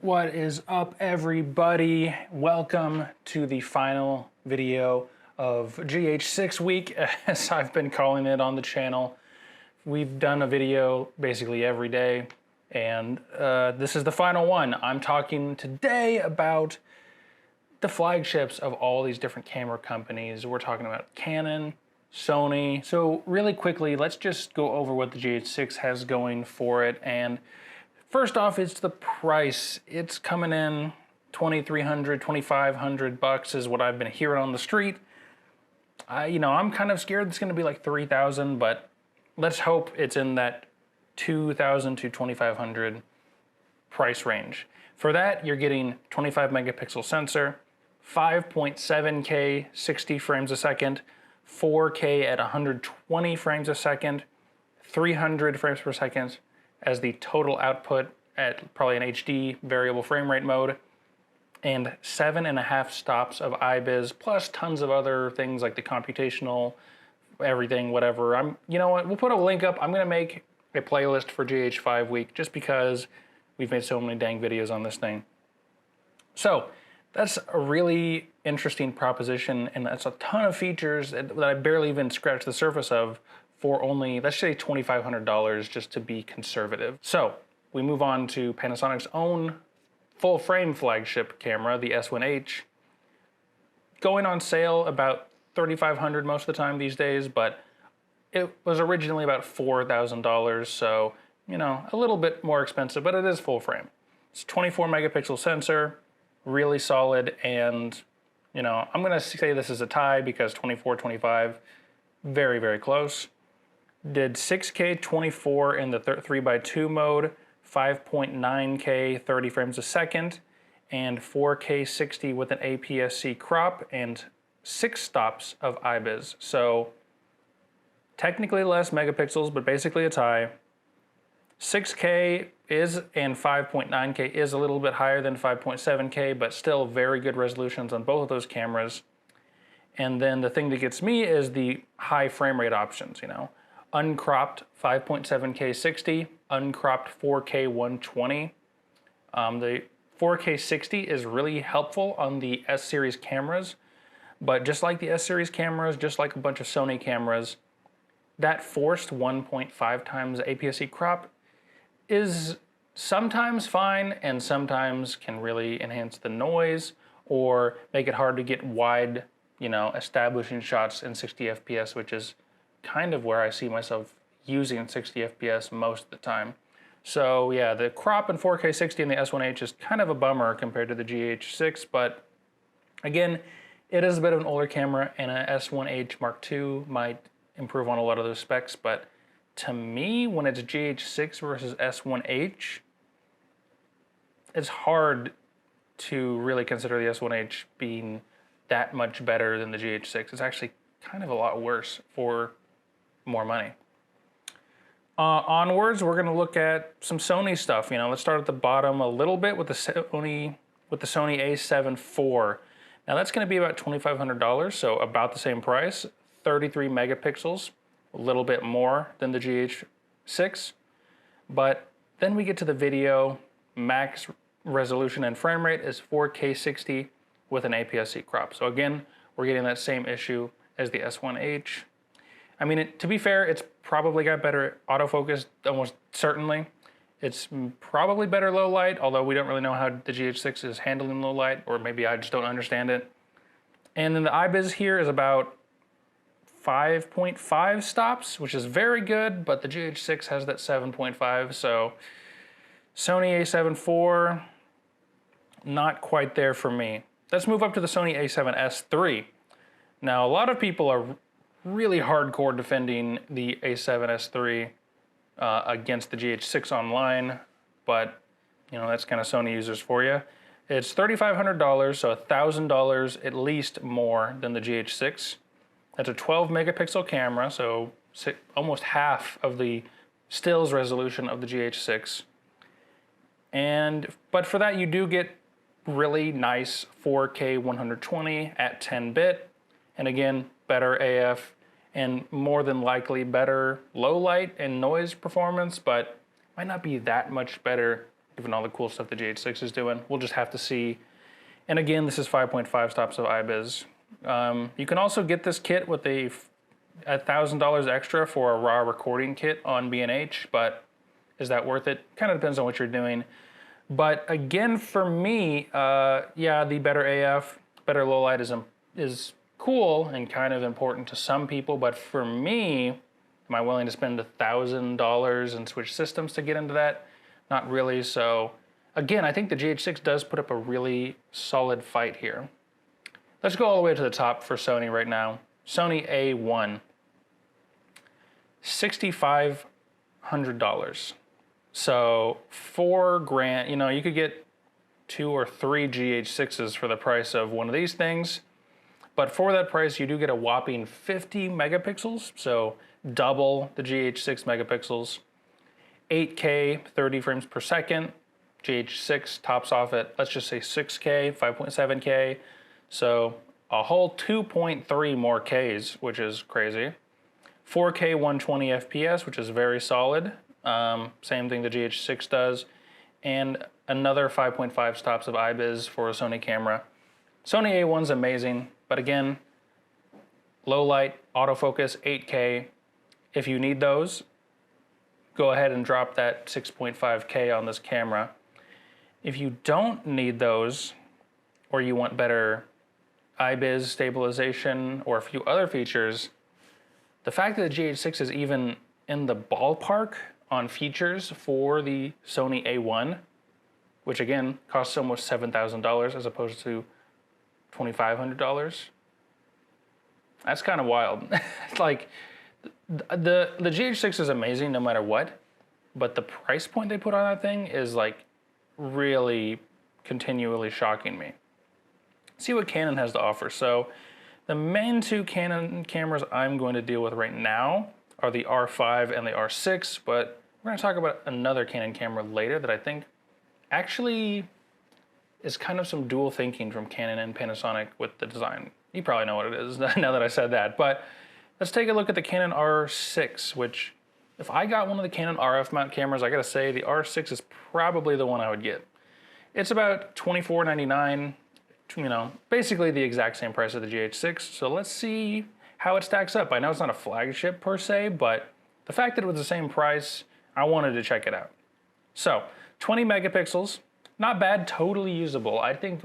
What is up, everybody? Welcome to the final video of GH6 week, as I've been calling it on the channel. We've done a video basically every day, and this is the final one. I'm talking today about the flagships of all these different camera companies. We're talking about Canon, Sony. So really quickly, let's just go over what the GH6 has going for it. And first off, it's the price. It's coming in $2,300, $2,500 is what I've been hearing on the street. I'm kind of scared it's going to be like $3,000, but let's hope it's in that $2,000 to $2,500 price range. For that, you're getting 25 megapixel sensor, 5.7K 60 frames a second, 4K at 120 frames a second, 300 frames per second as the total output at probably an HD variable frame rate mode, and 7.5 stops of IBIS, plus tons of other things like the computational, everything, whatever. You know what, we'll put a link up. I'm gonna make a playlist for GH5 week just because we've made so many dang videos on this thing. So that's a really interesting proposition, and that's a ton of features that I barely even scratched the surface of for only, let's say $2,500 just to be conservative. So we move on to Panasonic's own full frame flagship camera, the S1H, going on sale about $3,500 most of the time these days, but it was originally about $4,000, so a little bit more expensive, but it is full frame. It's 24 megapixel sensor, really solid, and I'm gonna say this is a tie because 24, 25, very, very close. Did 6K 24 in the 3x2 mode, 5.9K 30 frames a second, and 4K 60 with an APS-C crop and 6 stops of IBIS. So technically less megapixels, but basically a tie. 6K is and 5.9K is a little bit higher than 5.7K, but still very good resolutions on both of those cameras. And then the thing that gets me is the high frame rate options, uncropped 5.7K 60, uncropped 4K 120. The 4K 60 is really helpful on the S-series cameras, but just like the S-series cameras, just like a bunch of Sony cameras, that forced 1.5 times APS-C crop is sometimes fine and sometimes can really enhance the noise or make it hard to get wide, establishing shots in 60 FPS, which is kind of where I see myself using 60 FPS most of the time. So yeah, the crop in 4K 60 in the S1H is kind of a bummer compared to the GH6, but again, it is a bit of an older camera, and a S1H Mark II might improve on a lot of those specs, but to me, when it's GH6 versus S1H, it's hard to really consider the S1H being that much better than the GH6. It's actually kind of a lot worse for more money. Onwards, we're going to look at some Sony stuff. Let's start at the bottom a little bit with the Sony a7 IV. Now that's going to be about $2,500, so about the same price. 33 megapixels, a little bit more than the GH6. But then we get to the video. Max resolution and frame rate is 4K 60 with an APS-C crop. So again, we're getting that same issue as the S1H. I mean, to be fair, it's probably got better autofocus, almost certainly. It's probably better low light, although we don't really know how the GH6 is handling low light, or maybe I just don't understand it. And then the IBIS here is about 5.5 stops, which is very good, but the GH6 has that 7.5, so Sony a7 IV, not quite there for me. Let's move up to the Sony a7S III. Now, a lot of people are really hardcore defending the a7S III against the GH6 online, but that's kind of Sony users for you. It's $3,500, so $1,000 at least more than the GH6. That's a 12 megapixel camera, so almost half of the stills resolution of the GH6. But for that, you do get really nice 4K 120 at 10-bit, and again, better AF, and more than likely better low light and noise performance, but might not be that much better given all the cool stuff the GH6 is doing. We'll just have to see. And again, this is 5.5 stops of IBIS. You can also get this kit with a $1,000 extra for a raw recording kit on B&H, but is that worth it? Kind of depends on what you're doing. But again, for me, yeah, the better AF, better low light is cool and kind of important to some people, but for me, am I willing to spend $1,000 and switch systems to get into that? Not really. So again, I think the GH6 does put up a really solid fight here. Let's go all the way to the top for Sony right now. Sony A1, $6,500. So $4,000, you know, you could get 2 or 3 GH6s for the price of one of these things. But for that price, you do get a whopping 50 megapixels, so double the GH6 megapixels. 8K, 30 frames per second. GH6 tops off at, let's just say 6K, 5.7K. So a whole 2.3 more Ks, which is crazy. 4K 120 FPS, which is very solid. Same thing the GH6 does. And another 5.5 stops of IBIS for a Sony camera. Sony A1's amazing, but again, low light, autofocus, 8K. If you need those, go ahead and drop that 6.5K on this camera. If you don't need those, or you want better IBIS stabilization or a few other features, the fact that the GH6 is even in the ballpark on features for the Sony A1, which again costs almost $7,000 as opposed to $2,500. That's kind of wild. Like the GH6 is amazing no matter what, but the price point they put on that thing is like really continually shocking me. See what Canon has to offer. So the main 2 Canon cameras I'm going to deal with right now are the R5 and the R6, but we're going to talk about another Canon camera later that I think actually is kind of some dual thinking from Canon and Panasonic with the design. You probably know what it is now that I said that, but let's take a look at the Canon R6, which if I got one of the Canon RF mount cameras, I gotta say the R6 is probably the one I would get. It's about $24.99, you know, basically the exact same price as the GH6, so let's see how it stacks up. I know it's not a flagship per se, but the fact that it was the same price, I wanted to check it out. So, 20 megapixels, not bad, totally usable. I think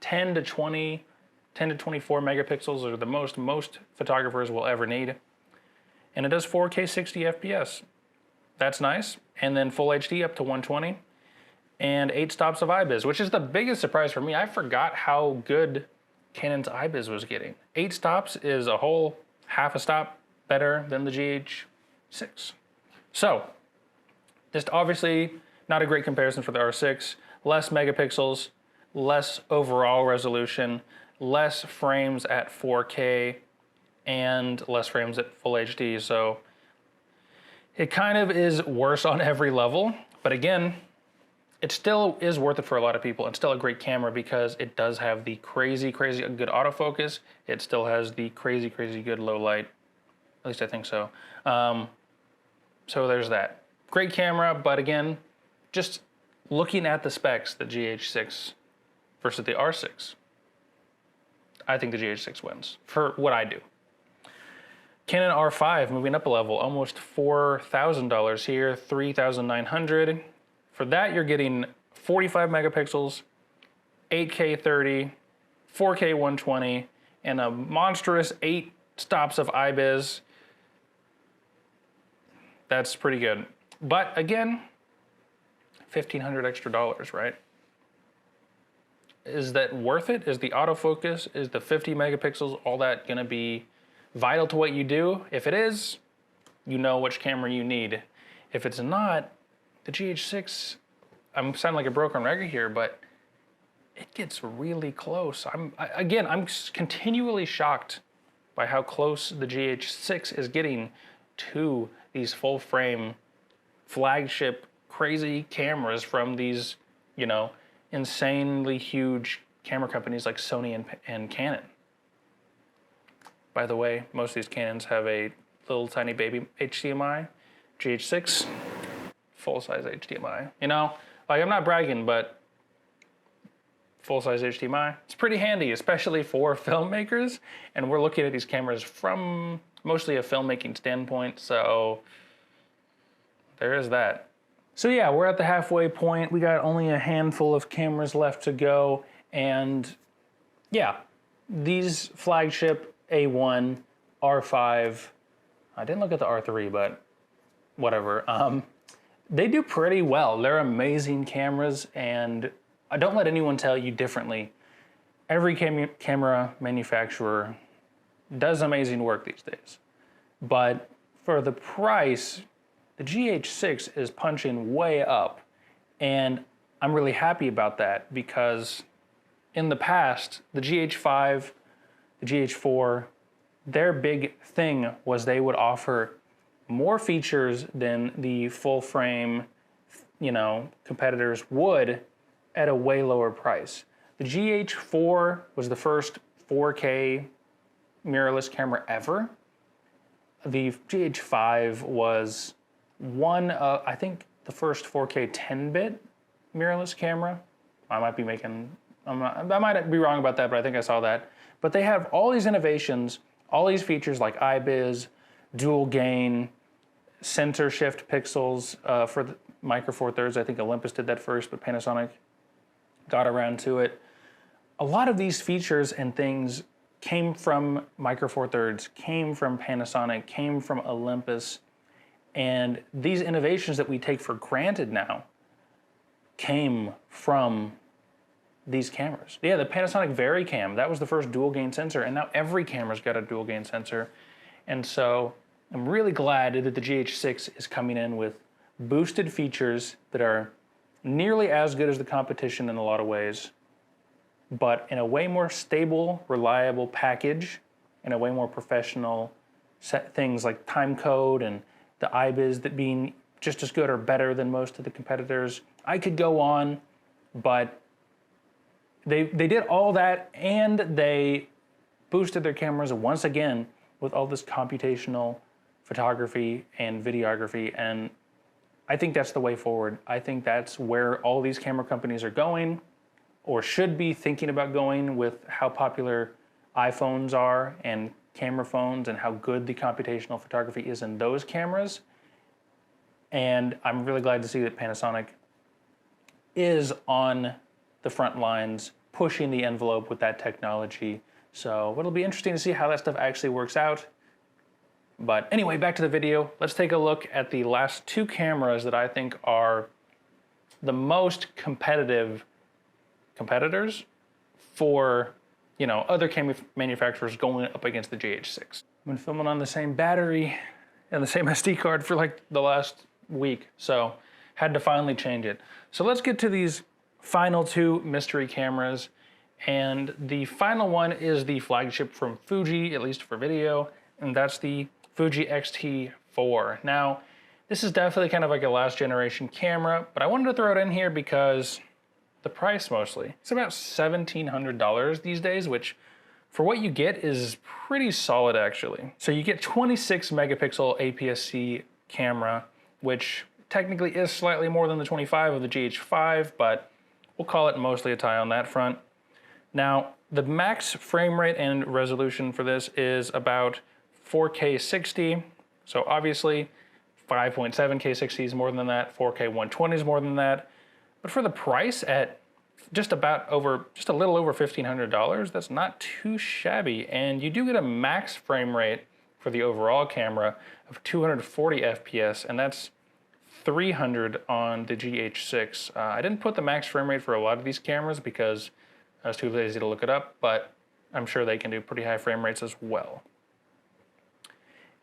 10 to 24 megapixels are the most photographers will ever need. And it does 4K 60 FPS. That's nice. And then full HD up to 120. And 8 stops of IBIS, which is the biggest surprise for me. I forgot how good Canon's IBIS was getting. 8 stops is a whole half a stop better than the GH6. So, just obviously not a great comparison for the R6. Less megapixels, less overall resolution, less frames at 4K, and less frames at full HD. So it kind of is worse on every level, but again, it still is worth it for a lot of people. It's still a great camera because it does have the crazy good autofocus. It still has the crazy good low light. At least I think so. So there's that. Great camera, but again, just looking at the specs, the GH6 versus the R6, I think the GH6 wins for what I do. Canon R5 moving up a level, almost $4,000 here, $3,900. For that, you're getting 45 megapixels, 8K 30, 4K 120, and a monstrous 8 stops of IBIS. That's pretty good. But again, $1,500 extra dollars, right? Is that worth it? Is the autofocus, is the 50 megapixels, all that gonna be vital to what you do? If it is, you know which camera you need. If it's not, the GH6, I'm sounding like a broken record here, but it gets really close. I'm continually shocked by how close the GH6 is getting to these full frame flagship crazy cameras from these, you know, insanely huge camera companies like Sony and Canon. By the way, most of these Canons have a little tiny baby HDMI. GH6, full-size HDMI. You know, Like, I'm not bragging, but full-size HDMI, it's pretty handy, especially for filmmakers. And we're looking at these cameras from mostly a filmmaking standpoint, so there is that. So yeah, we're at the halfway point. We got only a handful of cameras left to go, and yeah, these flagship A1, R5, I didn't look at the R3, but whatever. They do pretty well. They're amazing cameras, and I don't let anyone tell you differently. Every camera manufacturer does amazing work these days. But for the price, the GH6 is punching way up. And I'm really happy about that because in the past, the GH5, the GH4, their big thing was they would offer more features than the full frame, competitors would at a way lower price. The GH4 was the first 4K mirrorless camera ever. The GH5 was I think the first 4K 10-bit mirrorless camera. I might be I might be wrong about that, but I think I saw that. But they have all these innovations, all these features like IBIS, dual gain, sensor shift pixels for the Micro Four Thirds. I think Olympus did that first, but Panasonic got around to it. A lot of these features and things came from Micro Four Thirds, came from Panasonic, came from Olympus, and these innovations that we take for granted now came from these cameras. Yeah, the Panasonic VariCam, that was the first dual gain sensor, and now every camera's got a dual gain sensor. And so I'm really glad that the GH6 is coming in with boosted features that are nearly as good as the competition in a lot of ways, but in a way more stable, reliable package, in a way more professional set things like time code and the IBIS that being just as good or better than most of the competitors. I could go on, but they did all that, and they boosted their cameras once again with all this computational photography and videography, and I think that's the way forward. I think that's where all these camera companies are going, or should be thinking about going, with how popular iPhones are and camera phones and how good the computational photography is in those cameras. And I'm really glad to see that Panasonic is on the front lines pushing the envelope with that technology. So it'll be interesting to see how that stuff actually works out. But anyway, back to the video. Let's take a look at the last two cameras that I think are the most competitors for, other camera manufacturers going up against the GH6. I've been filming on the same battery and the same SD card for like the last week, so had to finally change it. So let's get to these final two mystery cameras, and the final one is the flagship from Fuji, at least for video, and that's the Fuji XT4. Now, this is definitely kind of like a last generation camera, but I wanted to throw it in here because the price mostly. It's about $1,700 these days, which for what you get is pretty solid actually. So you get 26 megapixel APS-C camera, which technically is slightly more than the 25 of the GH5, but we'll call it mostly a tie on that front. Now, the max frame rate and resolution for this is about 4K 60. So obviously 5.7K 60 is more than that, 4K 120 is more than that. But for the price at just a little over $1,500, that's not too shabby. And you do get a max frame rate for the overall camera of 240 FPS, and that's 300 on the GH6. I didn't put the max frame rate for a lot of these cameras because I was too lazy to look it up, but I'm sure they can do pretty high frame rates as well.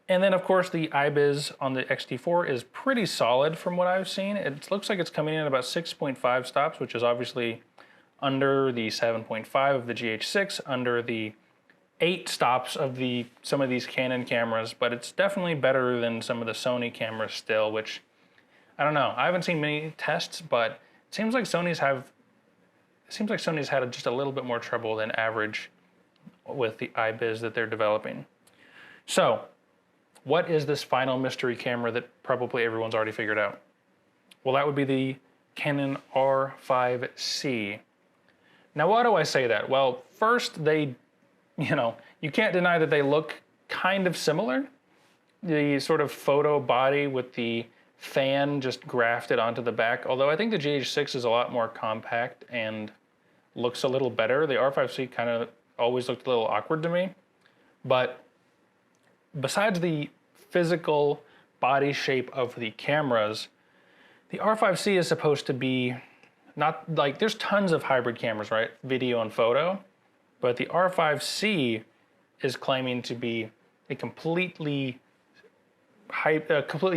And then of course the IBIS on the XT4 is pretty solid from what I've seen. It looks like it's coming in at about 6.5 stops, which is obviously under the 7.5 of the GH6, under the 8 stops of some of these Canon cameras, but it's definitely better than some of the Sony cameras still, which, I don't know. I haven't seen many tests, but it seems like Sony's had just a little bit more trouble than average with the IBIS that they're developing. So, what is this final mystery camera that probably everyone's already figured out? Well, that would be the Canon R5C. Now, why do I say that? Well, first, they, you can't deny that they look kind of similar. The sort of photo body with the fan just grafted onto the back, although I think the GH6 is a lot more compact and looks a little better. The R5C kind of always looked a little awkward to me. But besides the physical body shape of the cameras, the R5C is supposed to be not like, there's tons of hybrid cameras, right? Video and photo. But the R5C is claiming to be a completely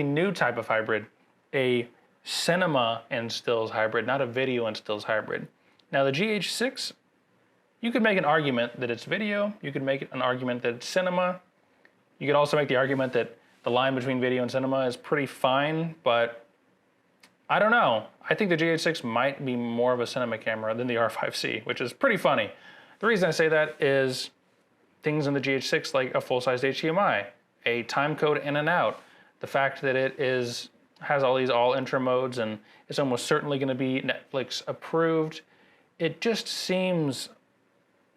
new type of hybrid, a cinema and stills hybrid, not a video and stills hybrid. Now the GH6, you could make an argument that it's video, you could make an argument that it's cinema, you could also make the argument that the line between video and cinema is pretty fine, but I don't know. I think the GH6 might be more of a cinema camera than the R5C, which is pretty funny. The reason I say that is things in the GH6 like a full-size HDMI, a time code in and out, the fact that it has all these all-intro modes and it's almost certainly going to be Netflix approved. It just seems,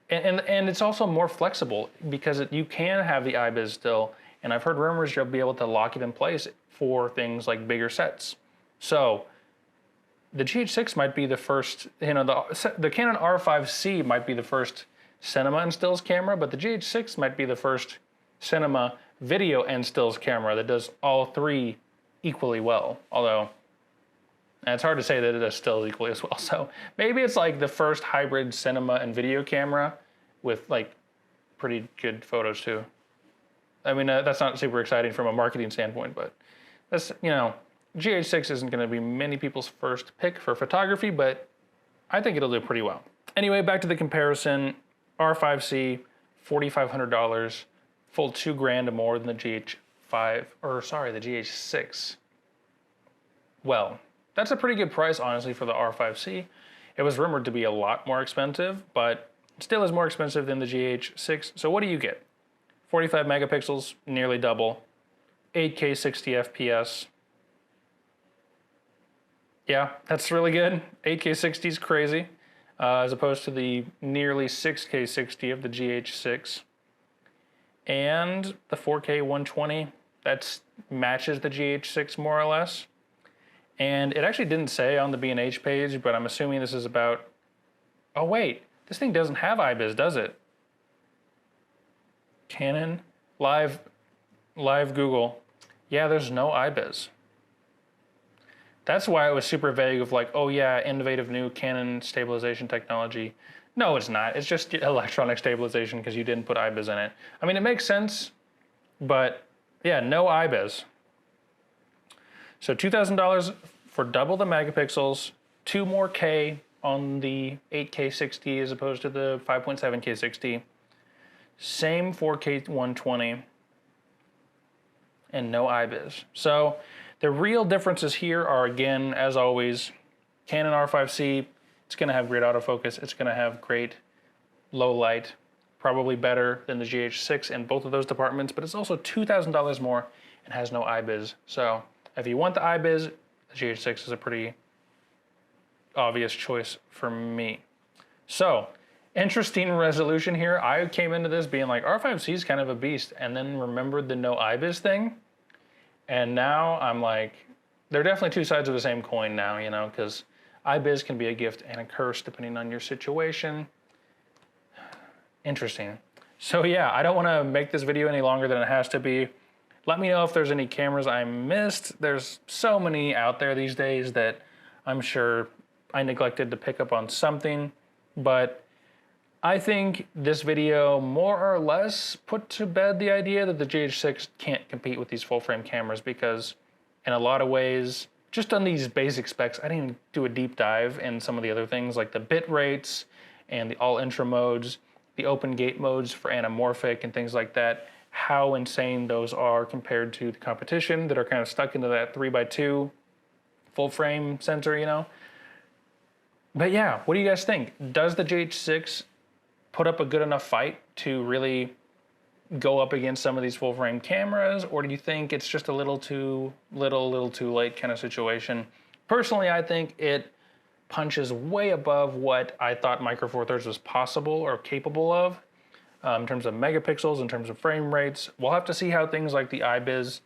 and it's also more flexible because you can have the IBIS still, and I've heard rumors you'll be able to lock it in place for things like bigger sets. So the GH6 might be the first, the Canon R5C might be the first cinema and stills camera, but the GH6 might be the first cinema, video, and stills camera that does all three equally well. Although, it's hard to say that it does stills equally as well. So maybe it's like the first hybrid cinema and video camera with like pretty good photos too. I mean, that's not super exciting from a marketing standpoint, but that's, GH6 isn't going to be many people's first pick for photography, but I think it'll do pretty well. Anyway, back to the comparison. R5C, $4,500, full $2,000 more than the the GH6. Well, that's a pretty good price, honestly, for the R5C. It was rumored to be a lot more expensive, but it still is more expensive than the GH6. So what do you get? 45 megapixels, nearly double. 8K 60 FPS. Yeah, that's really good. 8K 60 is crazy, as opposed to the nearly 6K 60 of the GH6. And the 4K 120, that matches the GH6 more or less. And it actually didn't say on the B&H page, but I'm assuming this is about, oh wait, this thing doesn't have IBIS, does it? Canon, live Google. Yeah, there's no IBIS. That's why it was super vague of like, oh yeah, innovative new Canon stabilization technology. No, it's not. It's just electronic stabilization because you didn't put IBIS in it. I mean, it makes sense, but yeah, no IBIS. So $2,000 for double the megapixels, 2 more K on the 8K 60 as opposed to the 5.7K 60. Same 4K 120 and no IBIS. So the real differences here are, again, as always, Canon R5C, it's going to have great autofocus, it's going to have great low light, probably better than the GH6 in both of those departments, but it's also $2,000 more and has no IBIS. So if you want the IBIS, the GH6 is a pretty obvious choice for me. So, interesting resolution here. I came into this being like, R5C is kind of a beast, and then remembered the no IBIS thing. And now I'm like, they're definitely two sides of the same coin now, because IBIS can be a gift and a curse depending on your situation. Interesting. So yeah, I don't want to make this video any longer than it has to be. Let me know if there's any cameras I missed. There's so many out there these days that I'm sure I neglected to pick up on something, but I think this video more or less put to bed the idea that the GH6 can't compete with these full frame cameras, because in a lot of ways, just on these basic specs, I didn't even do a deep dive in some of the other things like the bit rates and the all intro modes, the open gate modes for anamorphic and things like that, how insane those are compared to the competition that are kind of stuck into that 3x2 full frame sensor, But yeah, what do you guys think? Does the GH6 put up a good enough fight to really go up against some of these full frame cameras, or do you think it's just a little too late kind of situation? Personally, I think it punches way above what I thought Micro Four Thirds was possible or capable of in terms of megapixels, in terms of frame rates. We'll have to see how things like the IBIS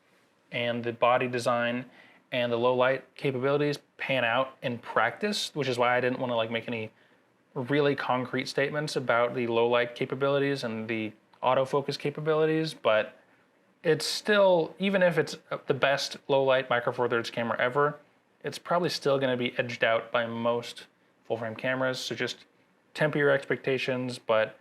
and the body design and the low light capabilities pan out in practice, which is why I didn't want to like make any really concrete statements about the low light capabilities and the autofocus capabilities, but it's still, even if it's the best low light Micro Four Thirds camera ever, it's probably still going to be edged out by most full frame cameras. So just temper your expectations. But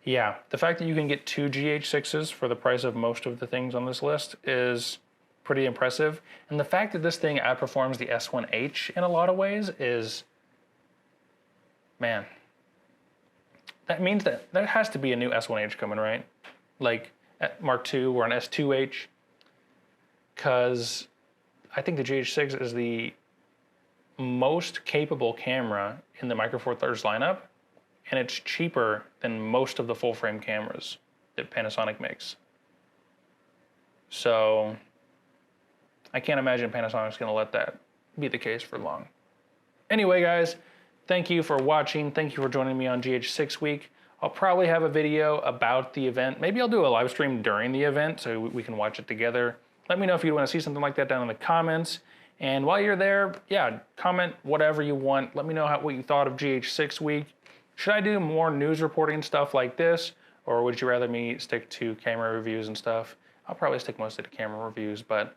yeah, the fact that you can get 2 GH6s for the price of most of the things on this list is pretty impressive. And the fact that this thing outperforms the S1H in a lot of ways is, man, that means that there has to be a new S1H coming, right? Like at Mark II or an S2H, because I think the GH6 is the most capable camera in the Micro Four Thirds lineup, and it's cheaper than most of the full frame cameras that Panasonic makes. So I can't imagine Panasonic's gonna let that be the case for long. Anyway, guys, thank you for watching. Thank you for joining me on GH6 week. I'll probably have a video about the event. Maybe I'll do a live stream during the event so we can watch it together. Let me know if you want to see something like that down in the comments. And while you're there, yeah, comment whatever you want. Let me know what you thought of GH6 week. Should I do more news reporting stuff like this, or would you rather me stick to camera reviews and stuff? I'll probably stick mostly to camera reviews, but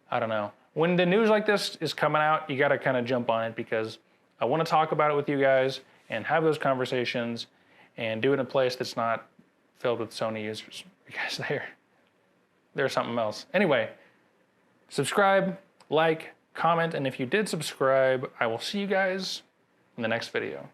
I don't know. When the news like this is coming out, you gotta kind of jump on it because I want to talk about it with you guys and have those conversations and do it in a place that's not filled with Sony users, because they're something else. Anyway, subscribe, like, comment, and if you did subscribe, I will see you guys in the next video.